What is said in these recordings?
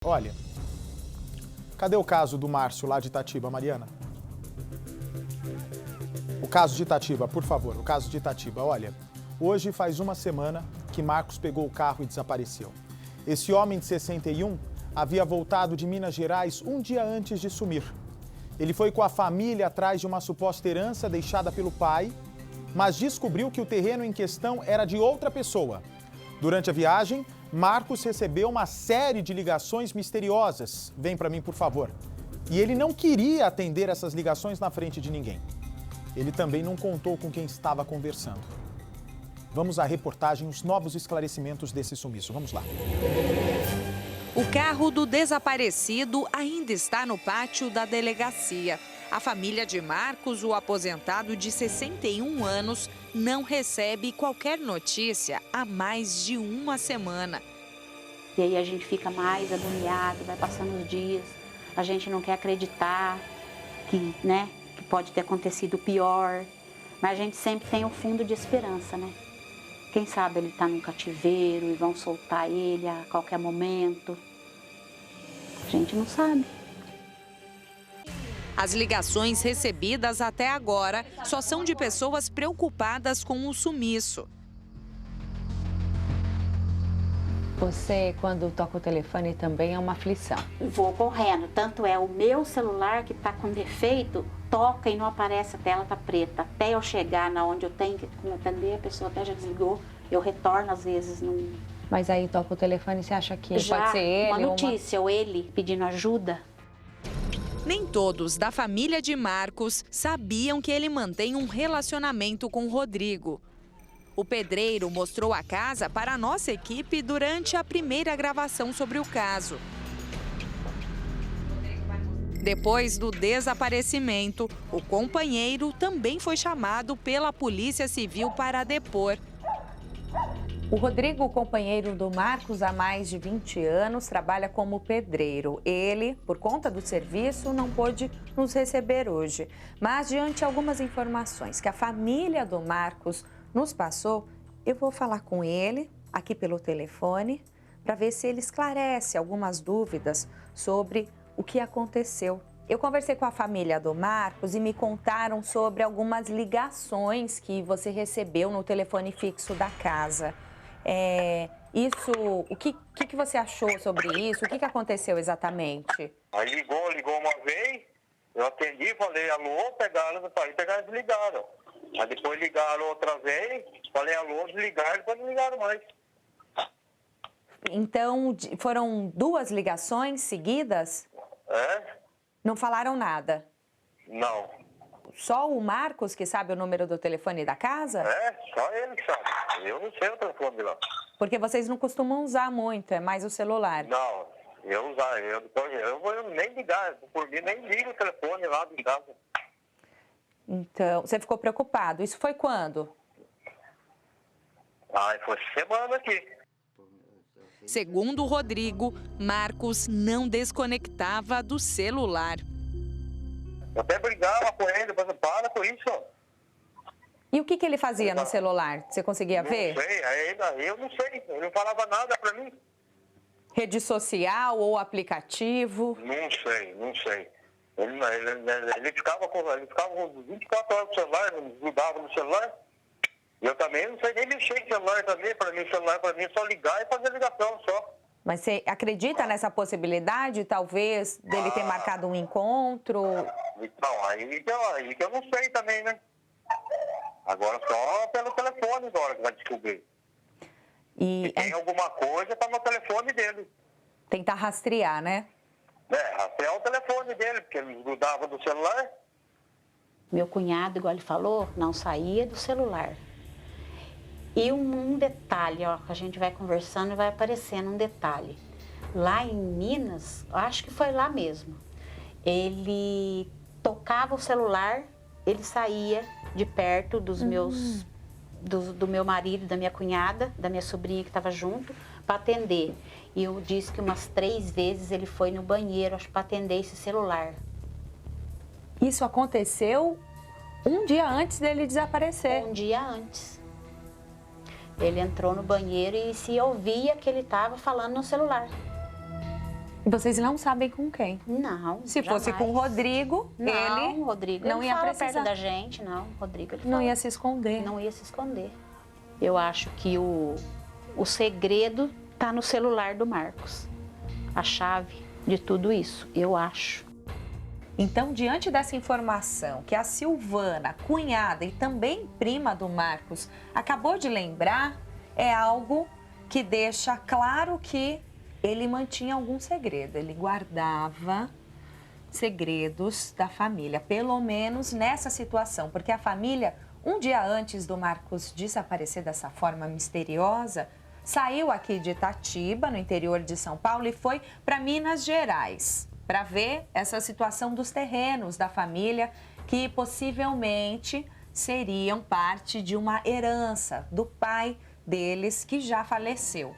Olha, cadê o caso do Márcio lá de Itatiba, Mariana? O caso de Itatiba, por favor, o caso de Itatiba. Olha, hoje faz uma semana que Marcos pegou o carro e desapareceu. Esse homem de 61 havia voltado de Minas Gerais um dia antes de sumir. Ele foi com a família atrás de uma suposta herança deixada pelo pai, mas descobriu que o terreno em questão era de outra pessoa. Durante a viagem, Marcos recebeu uma série de ligações misteriosas. Vem para mim, por favor. E ele não queria atender essas ligações na frente de ninguém. Ele também não contou com quem estava conversando. Vamos à reportagem, os novos esclarecimentos desse sumiço. Vamos lá. O carro do desaparecido ainda está no pátio da delegacia. A família de Marcos, o aposentado de 61 anos, não recebe qualquer notícia há mais de uma semana. E aí a gente fica mais agoniado, vai passando os dias, a gente não quer acreditar que pode ter acontecido pior, mas a gente sempre tem um fundo de esperança, né? Quem sabe ele está num cativeiro e vão soltar ele a qualquer momento. A gente não sabe. As ligações recebidas até agora só são de pessoas preocupadas com o sumiço. Você, quando toca o telefone, também é uma aflição. Vou correndo, tanto é o meu celular que está com defeito, toca e não aparece, a tela está preta. Até eu chegar na onde eu tenho que atender, a pessoa até já desligou, eu retorno às vezes. Não... Mas aí toca o telefone e você acha que já pode ser ele? Uma notícia, ou ele pedindo ajuda. Nem todos da família de Marcos sabiam que ele mantém um relacionamento com Rodrigo. O pedreiro mostrou a casa para a nossa equipe durante a primeira gravação sobre o caso. Depois do desaparecimento, o companheiro também foi chamado pela Polícia Civil para depor. O Rodrigo, companheiro do Marcos há mais de 20 anos, trabalha como pedreiro. Ele, por conta do serviço, não pôde nos receber hoje. Mas, diante de algumas informações que a família do Marcos nos passou, eu vou falar com ele, aqui pelo telefone, para ver se ele esclarece algumas dúvidas sobre o que aconteceu. Eu conversei com a família do Marcos e me contaram sobre algumas ligações que você recebeu no telefone fixo da casa. O que você achou sobre isso? O que aconteceu exatamente? Aí ligou uma vez, eu atendi, falei alô, pegaram, desligaram. Aí depois ligaram outra vez, falei alô, desligaram, depois não ligaram mais. Então, foram duas ligações seguidas? É? Não falaram nada? Não. Só o Marcos que sabe o número do telefone da casa? É, só ele que sabe. Eu não sei o telefone de lá. Porque vocês não costumam usar muito, é mais o celular. Não, eu vou nem ligar, por mim nem ligo o telefone lá de casa. Então, você ficou preocupado. Isso foi quando? Foi semana aqui. Segundo o Rodrigo, Marcos não desconectava do celular. Eu até brigava com ele, depois para com isso. E o que ele fazia no celular? Você conseguia ver? Não sei, eu não sei, ele não falava nada pra mim. Rede social ou aplicativo? Não sei. Ele ficava com 24 horas no celular, não desligava no celular. Eu também não sei nem mexer em celular também, celular para mim é só ligar e fazer ligação só. Mas você acredita nessa possibilidade, talvez, dele ter marcado um encontro? Então, aí que eu não sei também, né? Agora só pelo telefone agora que vai descobrir. Se tem alguma coisa, tá no telefone dele. Tentar rastrear, né? Rastrear o telefone dele, porque ele grudava do celular. Meu cunhado, igual ele falou, não saía do celular. E um detalhe, ó, que a gente vai conversando e vai aparecendo um detalhe. Lá em Minas, acho que foi lá mesmo, ele tocava o celular, ele saía de perto dos meus, do meu marido, da minha cunhada, da minha sobrinha que estava junto, para atender. E eu disse que umas 3 vezes ele foi no banheiro, acho, para atender esse celular. Isso aconteceu um dia antes dele desaparecer? Um dia antes. Ele entrou no banheiro e se ouvia que ele estava falando no celular. E vocês não sabem com quem? Não, Se jamais. fosse com o Rodrigo, o Rodrigo não ia fala precisar perto da gente, não. O Rodrigo ele não fala. ia se esconder. Não ia se esconder. Eu acho que o segredo está no celular do Marcos. A chave de tudo isso, eu acho. Então, diante dessa informação que a Silvana, cunhada e também prima do Marcos, acabou de lembrar, é algo que deixa claro que ele mantinha algum segredo, ele guardava segredos da família, pelo menos nessa situação, porque a família, um dia antes do Marcos desaparecer dessa forma misteriosa, saiu aqui de Itatiba, no interior de São Paulo, e foi para Minas Gerais, para ver essa situação dos terrenos da família, que possivelmente seriam parte de uma herança do pai deles, que já faleceu.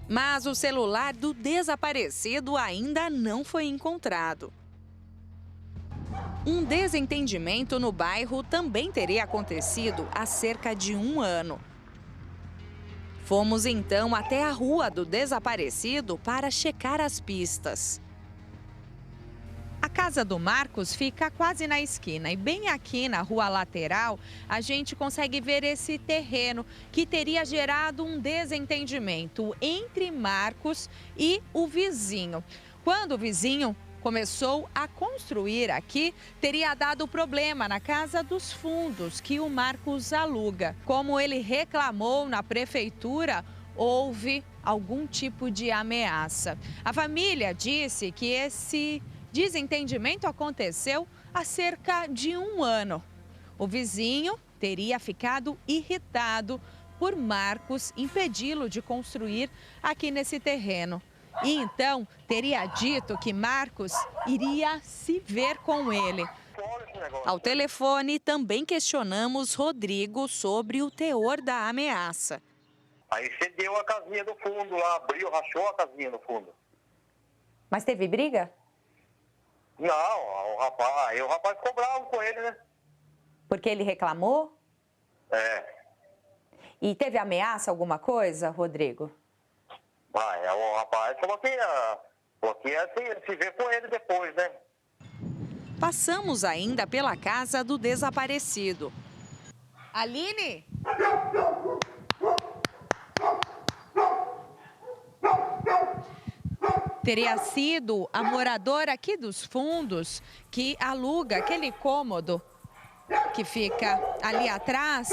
Mas o celular do desaparecido ainda não foi encontrado. Um desentendimento no bairro também teria acontecido há cerca de 1 ano. Fomos então até a rua do desaparecido para checar as pistas. A casa do Marcos fica quase na esquina e bem aqui na rua lateral a gente consegue ver esse terreno que teria gerado um desentendimento entre Marcos e o vizinho. Quando o vizinho começou a construir aqui, teria dado problema na casa dos fundos que o Marcos aluga. Como ele reclamou na prefeitura, houve algum tipo de ameaça. A família disse que esse desentendimento aconteceu há cerca de 1 ano. O vizinho teria ficado irritado por Marcos impedi-lo de construir aqui nesse terreno. E então teria dito que Marcos iria se ver com ele. Ao telefone, também questionamos Rodrigo sobre o teor da ameaça. Aí cedeu a casinha do fundo lá, abriu, rachou a casinha no fundo. Mas teve briga? Não, o rapaz ficou bravo com ele, né? Porque ele reclamou? É. E teve ameaça, alguma coisa, Rodrigo? O rapaz falou que ia se ver com ele depois, né? Passamos ainda pela casa do desaparecido. Aline? Teria sido a moradora aqui dos fundos que aluga aquele cômodo que fica ali atrás,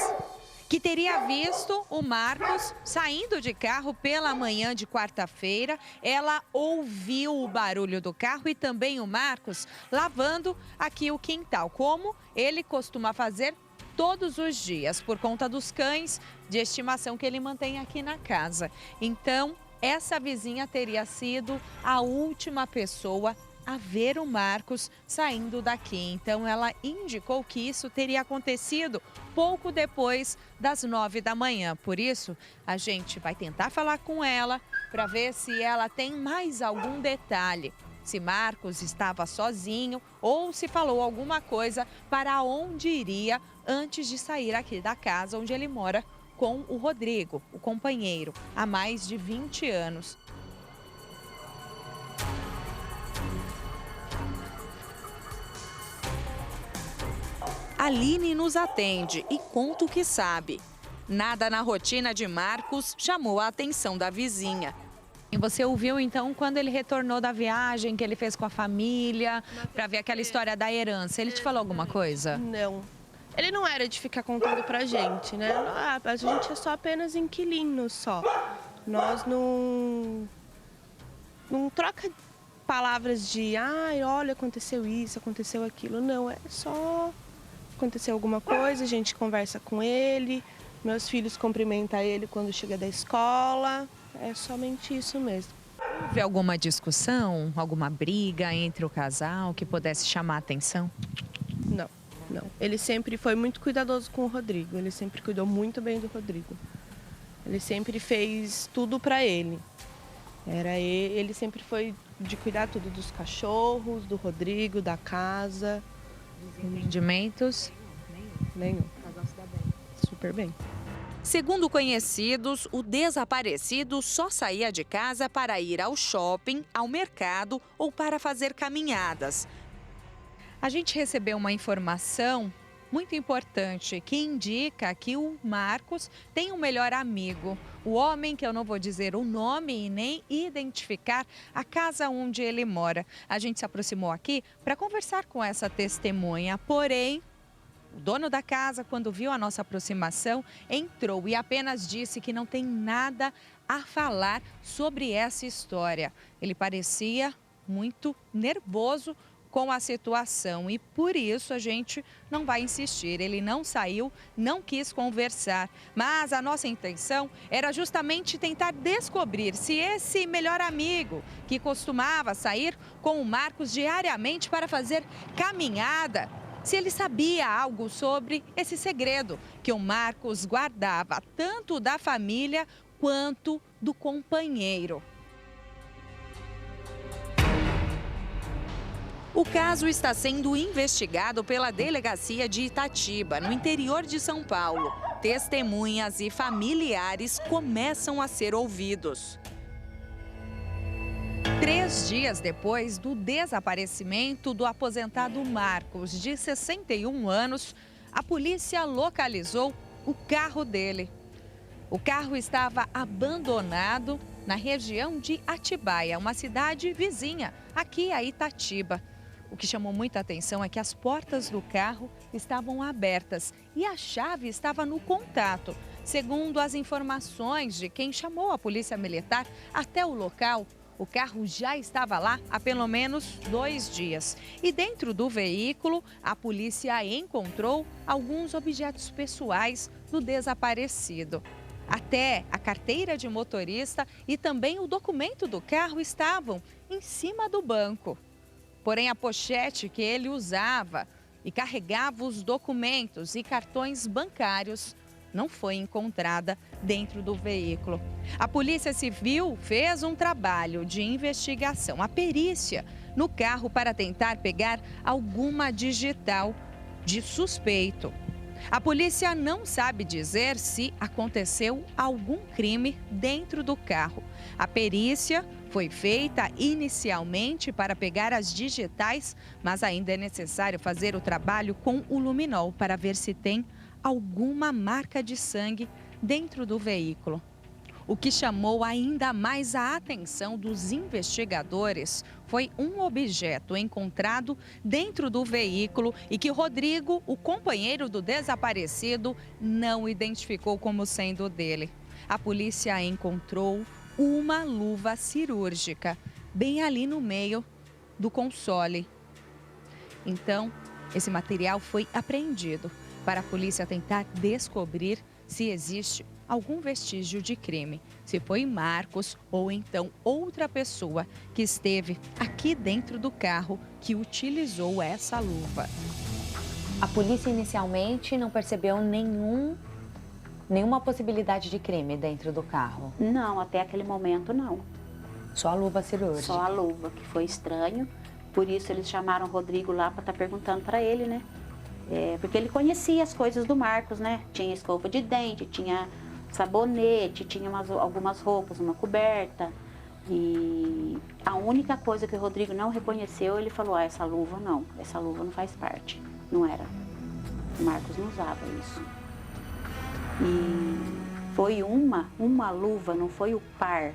que teria visto o Marcos saindo de carro pela manhã de quarta-feira. Ela ouviu o barulho do carro e também o Marcos lavando aqui o quintal, como ele costuma fazer todos os dias, por conta dos cães de estimação que ele mantém aqui na casa. Então, essa vizinha teria sido a última pessoa a ver o Marcos saindo daqui. Então, ela indicou que isso teria acontecido pouco depois das 9 da manhã. Por isso, a gente vai tentar falar com ela para ver se ela tem mais algum detalhe. Se Marcos estava sozinho ou se falou alguma coisa para onde iria antes de sair aqui da casa onde ele mora com o Rodrigo, o companheiro, há mais de 20 anos. Aline nos atende e conta o que sabe. Nada na rotina de Marcos chamou a atenção da vizinha. E você ouviu, então, quando ele retornou da viagem que ele fez com a família, para ver aquela história da herança, ele te falou alguma coisa? Não. Ele não era de ficar contando pra gente, né? A gente é só apenas inquilino, só. Nós não troca palavras de, olha, aconteceu isso, aconteceu aquilo. Não, é só aconteceu alguma coisa, a gente conversa com ele, meus filhos cumprimentam ele quando chega da escola. É somente isso mesmo. Houve alguma discussão, alguma briga entre o casal que pudesse chamar a atenção? Não. Ele sempre foi muito cuidadoso com o Rodrigo, ele sempre cuidou muito bem do Rodrigo. Ele sempre fez tudo pra ele. Ele sempre foi de cuidar tudo dos cachorros, do Rodrigo, da casa. Desentendimentos? Nenhum. Super bem. Segundo conhecidos, o desaparecido só saía de casa para ir ao shopping, ao mercado ou para fazer caminhadas. A gente recebeu uma informação muito importante que indica que o Marcos tem um melhor amigo. O homem, que eu não vou dizer o nome e nem identificar a casa onde ele mora. A gente se aproximou aqui para conversar com essa testemunha, porém, o dono da casa, quando viu a nossa aproximação, entrou e apenas disse que não tem nada a falar sobre essa história. Ele parecia muito nervoso com a situação e por isso a gente não vai insistir. Ele não saiu, não quis conversar, mas a nossa intenção era justamente tentar descobrir se esse melhor amigo que costumava sair com o Marcos diariamente para fazer caminhada, se ele sabia algo sobre esse segredo que o Marcos guardava tanto da família quanto do companheiro. O caso está sendo investigado pela Delegacia de Itatiba, no interior de São Paulo. Testemunhas e familiares começam a ser ouvidos. 3 dias depois do desaparecimento do aposentado Marcos, de 61 anos, a polícia localizou o carro dele. O carro estava abandonado na região de Atibaia, uma cidade vizinha, aqui a Itatiba. O que chamou muita atenção é que as portas do carro estavam abertas e a chave estava no contato. Segundo as informações de quem chamou a polícia militar até o local, o carro já estava lá há pelo menos 2 dias. E dentro do veículo, a polícia encontrou alguns objetos pessoais do desaparecido. Até a carteira de motorista e também o documento do carro estavam em cima do banco. Porém, a pochete que ele usava e carregava os documentos e cartões bancários não foi encontrada dentro do veículo. A Polícia Civil fez um trabalho de investigação, a perícia no carro para tentar pegar alguma digital de suspeito. A polícia não sabe dizer se aconteceu algum crime dentro do carro. A perícia foi feita inicialmente para pegar as digitais, mas ainda é necessário fazer o trabalho com o luminol para ver se tem alguma marca de sangue dentro do veículo. O que chamou ainda mais a atenção dos investigadores foi um objeto encontrado dentro do veículo e que Rodrigo, o companheiro do desaparecido, não identificou como sendo dele. A polícia encontrou uma luva cirúrgica bem ali no meio do console. Então, esse material foi apreendido para a polícia tentar descobrir se existe algum vestígio de crime, se foi Marcos ou então outra pessoa que esteve aqui dentro do carro que utilizou essa luva. A polícia inicialmente não percebeu nenhuma possibilidade de crime dentro do carro? Não, até aquele momento não. Só a luva cirúrgica? Só a luva, que foi estranho. Por isso eles chamaram o Rodrigo lá para estar perguntando para ele, né? Porque ele conhecia as coisas do Marcos, né? Tinha escova de dente, tinha sabonete, tinha algumas roupas, uma coberta. E a única coisa que o Rodrigo não reconheceu, ele falou, essa luva não faz parte. Não era. O Marcos não usava isso. E foi uma luva, não foi o par,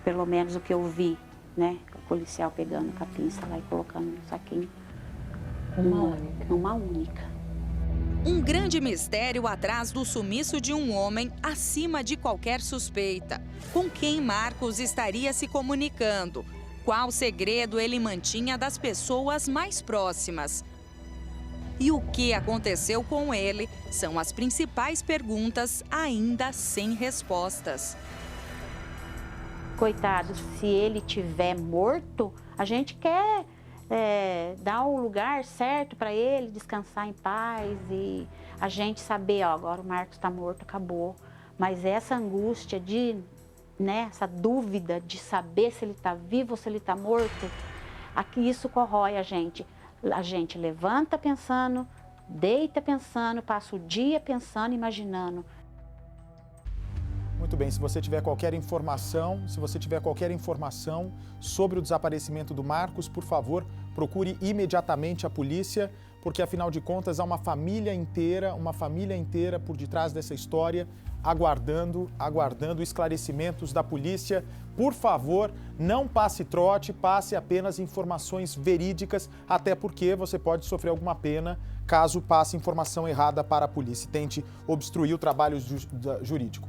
pelo menos o que eu vi, né? O policial pegando com a pinça lá e colocando no saquinho. Uma única. Um grande mistério atrás do sumiço de um homem acima de qualquer suspeita. Com quem Marcos estaria se comunicando? Qual segredo ele mantinha das pessoas mais próximas? E o que aconteceu com ele são as principais perguntas ainda sem respostas. Coitado, se ele tiver morto, a gente quer dar o lugar certo para ele descansar em paz e a gente saber, agora o Marcos está morto, acabou. Mas essa angústia essa dúvida de saber se ele está vivo ou se ele está morto, isso corrói a gente. A gente levanta pensando, deita pensando, passa o dia pensando, imaginando. Muito bem, se você tiver qualquer informação sobre o desaparecimento do Marcos, por favor, procure imediatamente a polícia, porque afinal de contas há uma família inteira por detrás dessa história, aguardando esclarecimentos da polícia. Por favor, não passe trote, passe apenas informações verídicas, até porque você pode sofrer alguma pena caso passe informação errada para a polícia e tente obstruir o trabalho jurídico.